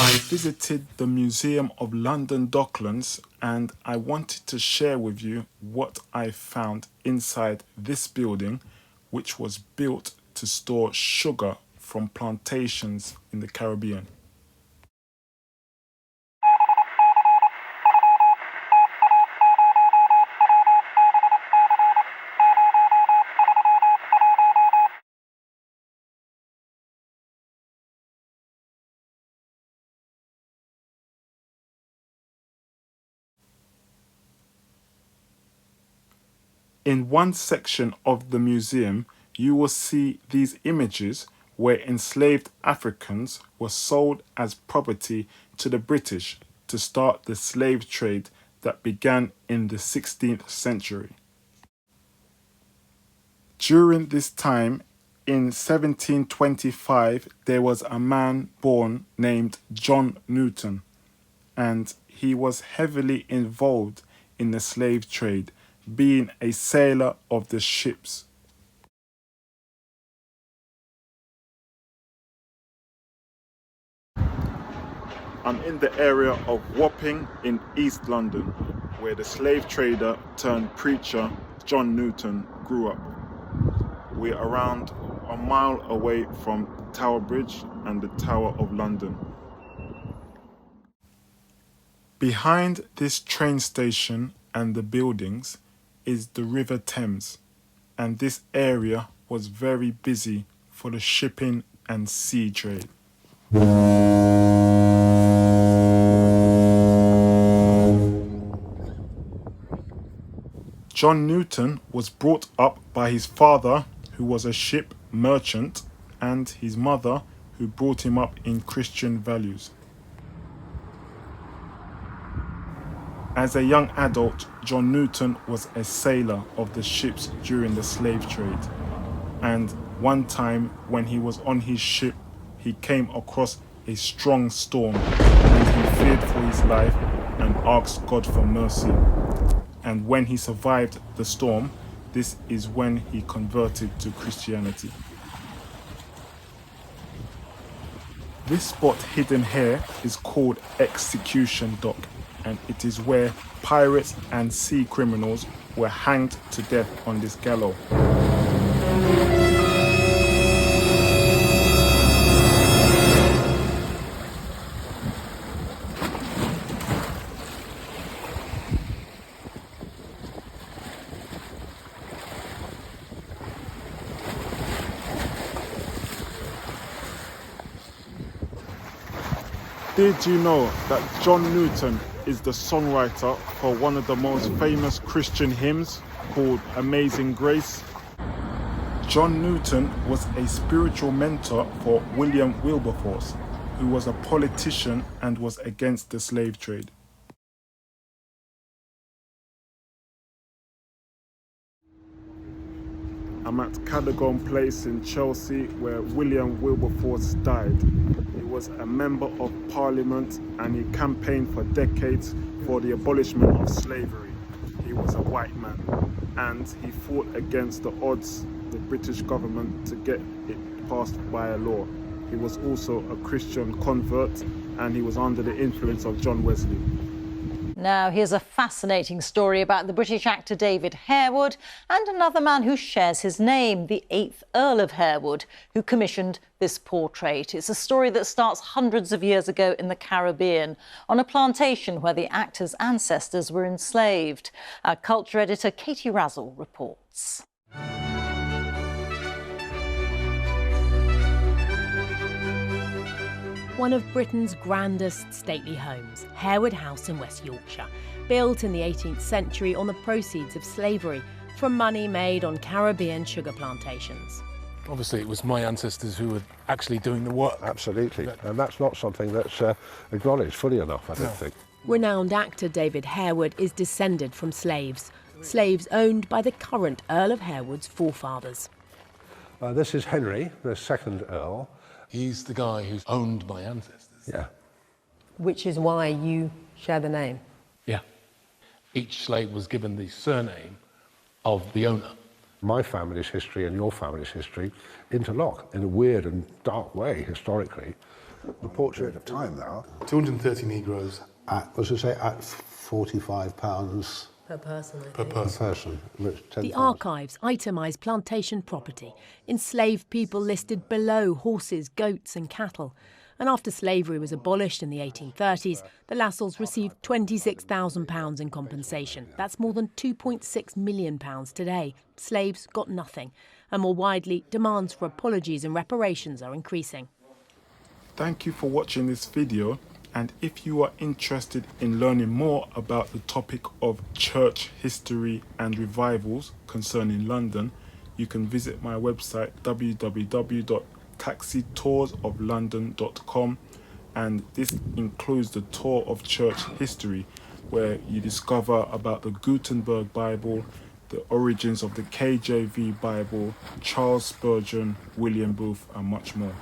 I visited the Museum of London Docklands and I wanted to share with you what I found inside this building, which was built to store sugar from plantations in the Caribbean. In one section of the museum, you will see these images where enslaved Africans were sold as property to the British to start the slave trade that began in the 16th century. During this time, in 1725, there was a man born named John Newton, and he was heavily involved in the slave trade, being a sailor of the ships. I'm in the area of Wapping in East London, where the slave trader turned preacher John Newton grew up. We're around a mile away from Tower Bridge and the Tower of London. Behind this train station and the buildings is the River Thames, and this area was very busy for the shipping and sea trade. John Newton was brought up by his father, who was a ship merchant, and his mother, who brought him up in Christian values. As a young adult, John Newton was a sailor of the ships during the slave trade. And one time when he was on his ship, he came across a strong storm and he feared for his life and asked God for mercy. And when he survived the storm, this is when he converted to Christianity. This spot hidden here is called Execution Dock, and it is where pirates and sea criminals were hanged to death on this gallows. Did you know that John Newton is the songwriter for one of the most famous Christian hymns called Amazing Grace? John Newton was a spiritual mentor for William Wilberforce, who was a politician and was against the slave trade. I'm at Cadogan Place in Chelsea, where William Wilberforce died. He was a member of Parliament and he campaigned for decades for the abolishment of slavery. He was a white man and he fought against the odds, the British government, to get it passed by a law. He was also a Christian convert and he was under the influence of John Wesley. Now, here's a fascinating story about the British actor David Harewood and another man who shares his name, the 8th Earl of Harewood, who commissioned this portrait. It's a story that starts hundreds of years ago in the Caribbean, on a plantation where the actor's ancestors were enslaved. Our culture editor Katie Razzle reports. One of Britain's grandest stately homes, Harewood House in West Yorkshire, built in the 18th century on the proceeds of slavery from money made on Caribbean sugar plantations. Obviously, it was my ancestors who were actually doing the work. Absolutely, and that's not something that's acknowledged fully enough, I don't think. Renowned actor David Harewood is descended from slaves owned by the current Earl of Harewood's forefathers. This is Henry, the second Earl. He's the guy who's owned my ancestors. Yeah. Which is why you share the name. Yeah. Each slave was given the surname of the owner. My family's history and your family's history interlock in a weird and dark way historically. the portrait of time now. 230 Negroes As I say, at £45 Per person, I per think. per person. person. Which The 10,000. archives itemise plantation property, enslaved people listed below horses, goats and cattle. And after slavery was abolished in the 1830s, the Lassells received £26,000 in compensation. That's more than £2.6 million today. Slaves got nothing. And more widely, demands for apologies and reparations are increasing. Thank you for watching this video, and if you are interested in learning more about the topic of church history and revivals concerning London, you can visit my website www.taxitoursoflondon.com, and this includes the tour of church history, where you discover about the Gutenberg Bible, the origins of the KJV Bible, Charles Spurgeon, William Booth and much more.